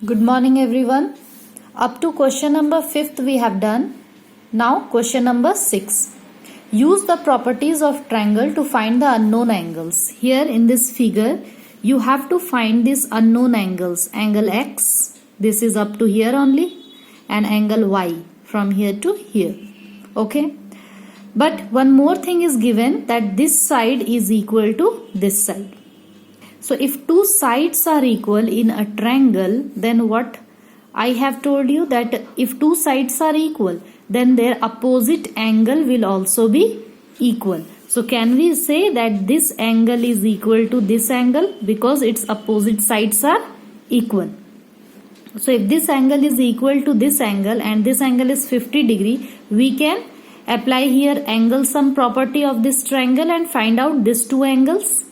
Good morning everyone. Up to question number 5th we have done. Now question number 6. Use the properties of triangle to find the unknown angles. Here in this figure you have to find these unknown angles. Angle X, this is up to here only, and angle Y from here to here. Okay. But one more thing is given, that this side is equal to this side. So if two sides are equal in a triangle, then what I have told you, that if two sides are equal, then their opposite angle will also be equal. So can we say that this angle is equal to this angle because its opposite sides are equal? So if this angle is equal to this angle and this angle is 50 degree, we can apply here angle sum property of this triangle and find out these two angles.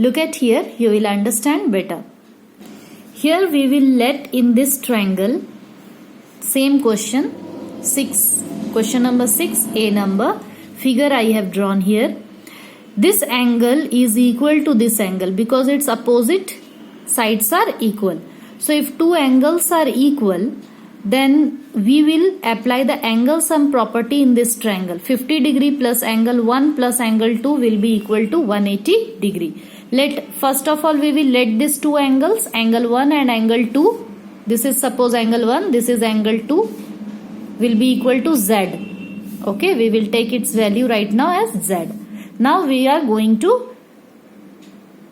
Look at here, you will understand better. Here we will let in this triangle, same question, 6, question number 6, A number, figure I have drawn here. This angle is equal to this angle because its opposite sides are equal. So if two angles are equal, then we will apply the angle sum property in this triangle. 50 degree plus angle 1 plus angle 2 will be equal to 180 degree. First of all we will let these two angles, angle 1 and angle 2, this is suppose angle 1, this is angle 2, will be equal to Z. Okay, we will take its value right now as Z. Now we are going to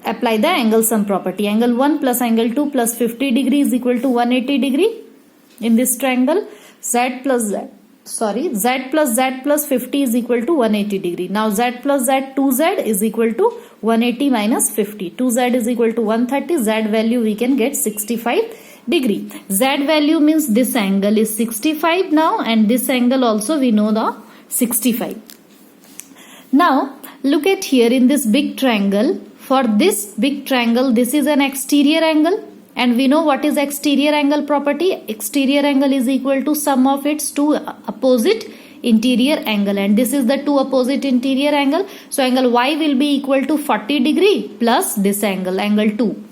apply the angle sum property. Angle 1 plus angle 2 plus 50 degree is equal to 180 degree in this triangle. Z plus Z plus 50 is equal to 180 degree. Now Z plus Z, 2Z is equal to 180 minus 50. 2Z is equal to 130. Z value we can get 65 degree. Z value means this angle is 65 now, and this angle also we know the 65. Now look at here in this big triangle. For this big triangle, this is an exterior angle. And we know what is exterior angle property. Exterior angle is equal to sum of its two opposite interior angle. And this is the two opposite interior angle. So angle Y will be equal to 40 degree plus this angle, angle 2.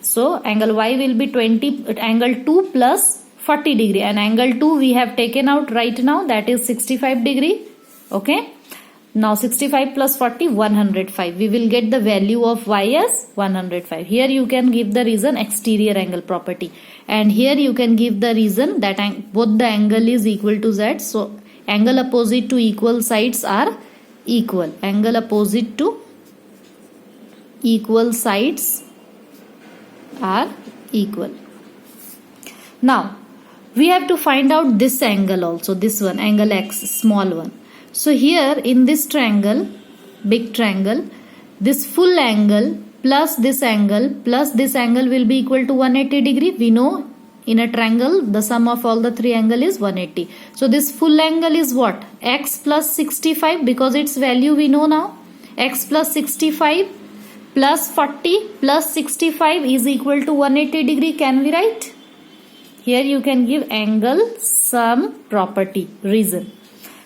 So angle Y will be angle 2 plus 40 degree. And angle 2 we have taken out right now, that is 65 degree. Okay. Now 65 plus 40, 105. We will get the value of Y as 105. Here you can give the reason exterior angle property. And here you can give the reason that both the angle is equal to Z. So angle opposite to equal sides are equal. Angle opposite to equal sides are equal. Now we have to find out this angle also. This one, angle X, small one. So here in this triangle, big triangle, this full angle plus this angle will be equal to 180 degree. We know in a triangle the sum of all the three angles is 180. So this full angle is what? X plus 65, because its value we know now. X plus 65 plus 40 plus 65 is equal to 180 degree. Can we write? Here you can give angle sum property, reason.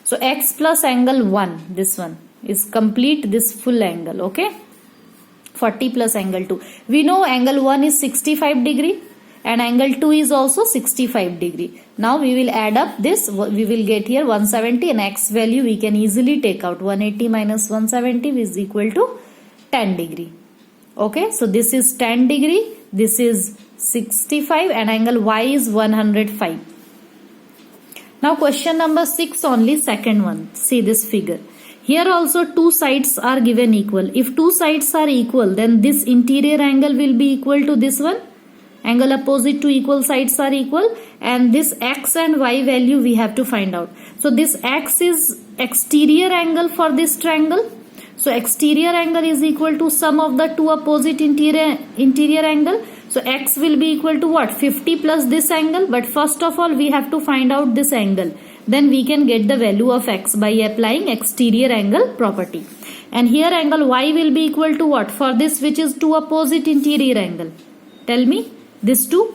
So X plus angle 1, this one is complete this full angle, okay? 40 plus angle 2. We know angle 1 is 65 degree and angle 2 is also 65 degree. Now we will add up this, we will get here 170, and X value we can easily take out. 180 minus 170 is equal to 10 degree. Okay, so this is 10 degree, this is 65, and angle Y is 105. Now question number 6 only, second one. See this figure. Here also two sides are given equal. If two sides are equal, then this interior angle will be equal to this one. Angle opposite to equal sides are equal. And this X and Y value we have to find out. So this X is exterior angle for this triangle. So exterior angle is equal to sum of the two opposite interior angle. So X will be equal to what? 50 plus this angle. But first of all we have to find out this angle. Then we can get the value of X by applying exterior angle property. And here angle Y will be equal to what? For this, which is two opposite interior angle. Tell me, this two.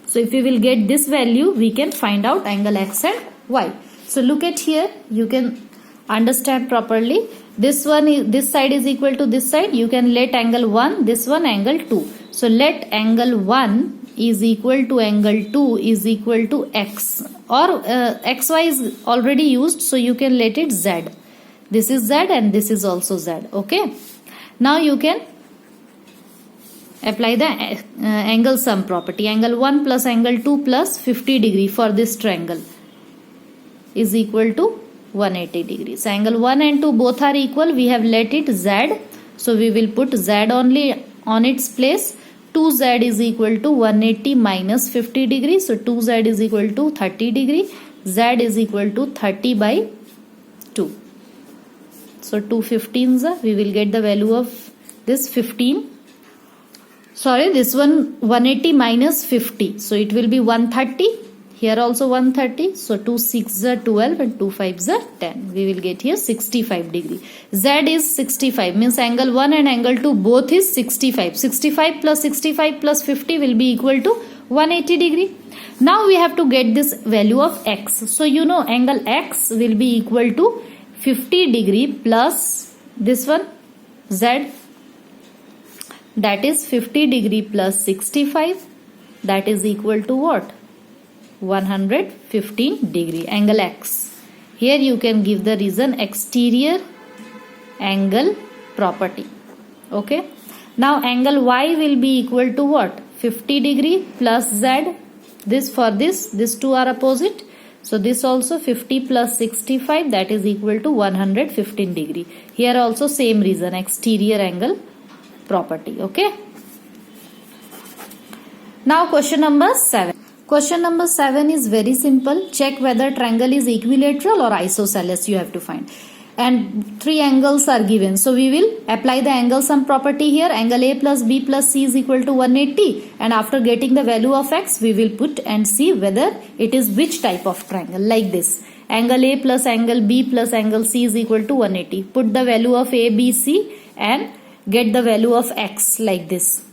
So if we will get this value, we can find out angle X and Y. So look at here, you can understand properly. This side is equal to this side. You can let angle 1, this one angle 2. So let angle 1 is equal to angle 2 is equal to x, or xy is already used, so you can let it z. This is z and this is also z. Okay. Now you can apply the angle sum property. Angle 1 plus angle 2 plus 50 degree for this triangle is equal to 180 degrees. Angle 1 and 2 both are equal. We have let it z. So we will put z only on its place. 2z is equal to 180 minus 50 degree. So 2z is equal to 30 degree. Z is equal to 30 by 2. So 2 15s, we will get the value of this 15. Sorry, this one 180 minus 50. So it will be 130. Here also 130. So 2 6s are 12 and 2 5s are 10. We will get here 65 degree. Z is 65. Means angle 1 and angle 2 both is 65. 65 plus 50 will be equal to 180 degree. Now we have to get this value of x. So you know angle x will be equal to 50 degree plus this one z. That is 50 degree plus 65. That is equal to what? 115 degree. Angle x. Here you can give the reason exterior angle property. Okay. Now angle y will be equal to what? 50 degree plus z. This for this. These two are opposite. So this also 50 plus 65, that is equal to 115 degree. Here also same reason, exterior angle property. Okay. Now question number 7. Question number 7 is very simple. Check whether triangle is equilateral or isosceles, you have to find. And 3 angles are given. So we will apply the angle sum property here. Angle A plus B plus C is equal to 180. And after getting the value of x, we will put and see whether it is which type of triangle. Like this. Angle A plus angle B plus angle C is equal to 180. Put the value of A, B, C and get the value of x like this.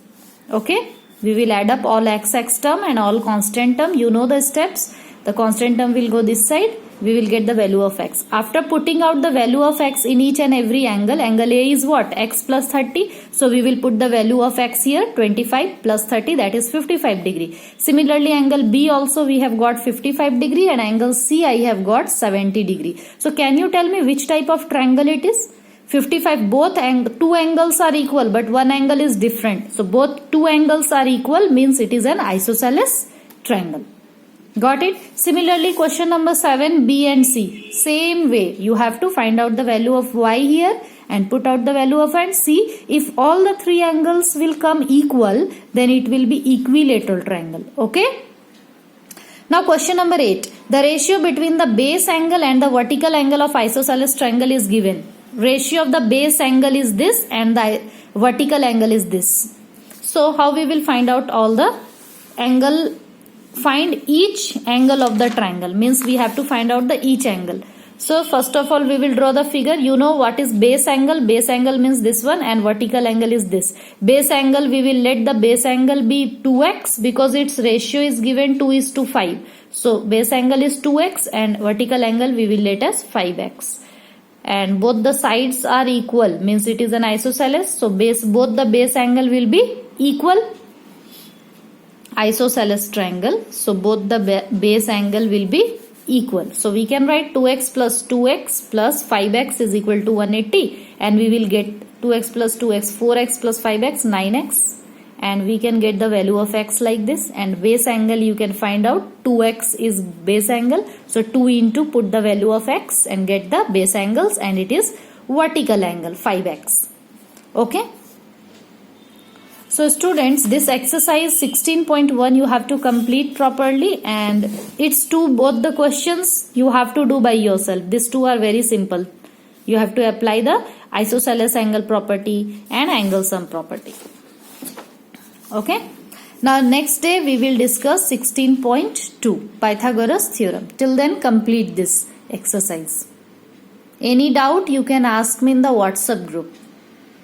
Okay. We will add up all x term and all constant term. You know the steps. The constant term will go this side. We will get the value of x. After putting out the value of x in each and every angle, angle A is what? X plus 30. So we will put the value of x here, 25 plus 30, that is 55 degree. Similarly, angle B also we have got 55 degree and angle C I have got 70 degree. So can you tell me which type of triangle it is? 55, both two angles are equal but one angle is different. So both two angles are equal means it is an isosceles triangle. Got it? Similarly, question number 7, B and C. Same way, you have to find out the value of y here and put out the value of and C. If all the 3 angles will come equal, then it will be equilateral triangle. Okay? Now question number 8. The ratio between the base angle and the vertical angle of isosceles triangle is given. Ratio of the base angle is this and the vertical angle is this. So how we will find out all the angle? Find each angle of the triangle, means we have to find out the each angle. So first of all we will draw the figure. You know what is base angle? Base angle means this one and vertical angle is this. Base angle, we will let the base angle be 2x because its ratio is given 2:5. So base angle is 2x and vertical angle we will let as 5x. And both the sides are equal, means it is an isosceles. So both the base angle will be equal. Isosceles triangle. So both the base angle will be equal. So we can write 2x plus 2x plus 5x is equal to 180 and we will get 2x plus 2x 4x plus 5x 9x and we can get the value of x like this. And base angle you can find out 2x is base angle. So 2 into put the value of x and get the base angles and it is vertical angle 5x. Okay. So students, this exercise 16.1 you have to complete properly and it's both the questions you have to do by yourself. These two are very simple. You have to apply the isosceles angle property and angle sum property. Okay. Now next day we will discuss 16.2 Pythagoras theorem. Till then complete this exercise. Any doubt you can ask me in the WhatsApp group.